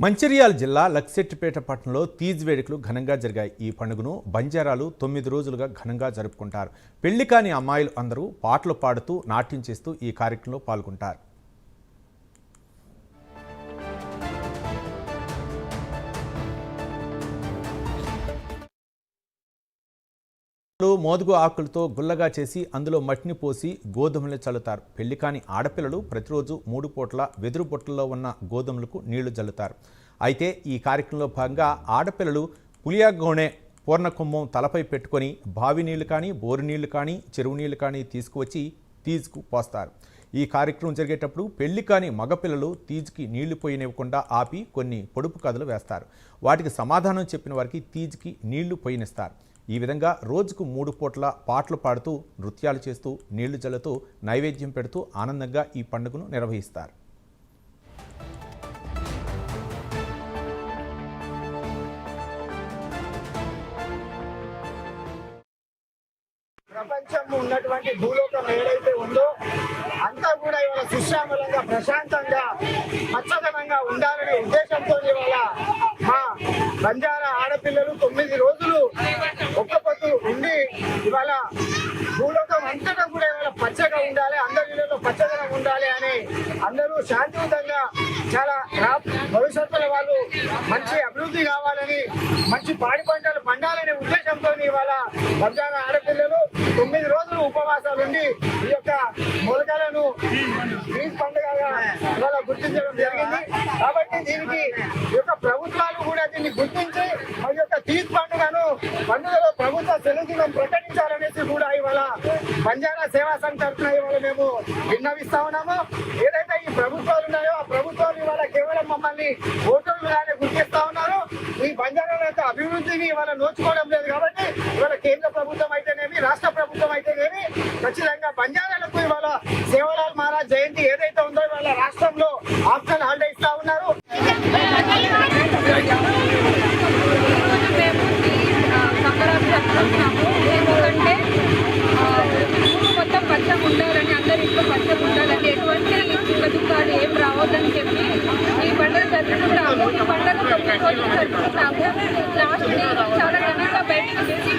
మంచిర్యాల జిల్లా లక్సెట్టిపేట పట్టణంలో తీజ్ వేడుకలు ఘనంగా జరిగాయి. ఈ పండుగను బంజారాలు 9 రోజులుగా ఘనంగా జరుపుకుంటారు. పెళ్లి కాని అమ్మాయిలు అందరూ పాటలు పాడుతూ నాట్యం చేస్తూ ఈ కార్యక్రమంలో పాల్గొంటారు. మోదుగు ఆకులతో గుల్లగా చేసి అందులో మట్టిని పోసి గోధుమలు చల్లుతారు. పెళ్లి కాని ఆడపిల్లలు ప్రతిరోజు 3 పూట్ల వెదురు బొట్టల్లో ఉన్న గోధుమలకు నీళ్లు జల్లుతారు. అయితే ఈ కార్యక్రమంలో భాగంగా ఆడపిల్లలు పులియాగోనె పూర్ణకుంభం తలపై పెట్టుకొని బావి నీళ్లు కానీ బోరు నీళ్లు కానీ చెరువు నీళ్లు కానీ తీసుకువచ్చి తీజ్కు పోస్తారు. ఈ కార్యక్రమం జరిగేటప్పుడు పెళ్లి కాని మగపిల్లలు తీజ్కి నీళ్లు పోయనివ్వకుండా ఆపి కొన్ని పొడుపు కథలు వేస్తారు. వాటికి సమాధానం చెప్పిన వారికి తీజ్కి నీళ్లు పోయనిస్తారు. ఈ విధంగా రోజుకు 3 పూట్ల పాటలు పాడుతూ నృత్యాలు చేస్తూ నీళ్లు జల్లుతూ నైవేద్యం పెడుతూ ఆనందంగా ఈ పండుగను నిర్వహిస్తారు. ప్రపంచం ఉన్నటువంటి భూలోకం ఏదైతే ఉందో అంతా కూడా ఇవాళ సుశ్యామలంగా ప్రశాంతంగా పచ్చదనంగా ఉండాలనే ఉద్దేశంతో ఇవాళ మా బంజారా ఆడపిల్లలు 9 రోజులు ఒక్క పొద్దు ఉండి ఇవాళ భూలోకం అంతటా కూడా ఇవాళ పచ్చగా ఉండాలి, అందరి ఇళ్లలో పచ్చదనం ఉండాలి అని అందరూ శాంతియుతంగా చాలా భవిష్యత్తులో వాళ్ళు మంచి అభివృద్ధి కావాలని మంచి పాడి పంటలు పండాలనే ఉద్దేశంతో ఇవాళ బంజారా ఆడపిల్లలు 9 రోజులు ఉపవాసాలు ఉండి ఈ యొక్క మొలకలను తీజ్ పండుగగా ఇవాళ గుర్తించడం జరిగింది. కాబట్టి దీనికి ఈ యొక్క ప్రభుత్వాలు కూడా దీన్ని గుర్తించి ఈ యొక్క తీజ్ పండుగలో ప్రభుత్వ సెలవుదినం ప్రకటించాలనేసి కూడా ఇవాళ బంజారా సేవా సంఘ్ తరఫున ఇవాళ మేము విన్నవిస్తా ఉన్నాము. ఏదైతే ఈ ప్రభుత్వాలు ఉన్నాయో ఆ ప్రభుత్వాలు ఇవాళ కేవలం మమ్మల్ని ఓటర్లుగానే గుర్తిస్తా ఉన్నారు. ఈ బంజారాల యొక్క అభివృద్ధిని ఇవాళ నోచుకోవడం లేదు. కాబట్టి ఇవాళ కేంద్ర ప్రభుత్వం అయితేనేమి రాష్ట్ర ప్రభుత్వం అయితేనేమి ఖచ్చితంగా బంజారాలకు ఇవాళ సేవలాల్ మహారాజ్ జయంతి ఏదైతే ఉందో ఇవాళ రాష్ట్రంలో ఆప్షనల్ హాలిడే ఇస్తా ఉన్నారు. ఎందుకంటే మొత్తం పచ్చగా ఉండాలని, అందరి ఇంట్లో పచ్చగా ఉండాలని, ఎటువంటి దుఃఖాలు ఏం రావద్దని చెప్పి ఈ పండుగ జరుపుకుంటాము. ఈ పండుగ 9 రోజులు జరుపుకుంటాము. లాస్ట్ డే చాలా ఘనంగా బయటకు తీసి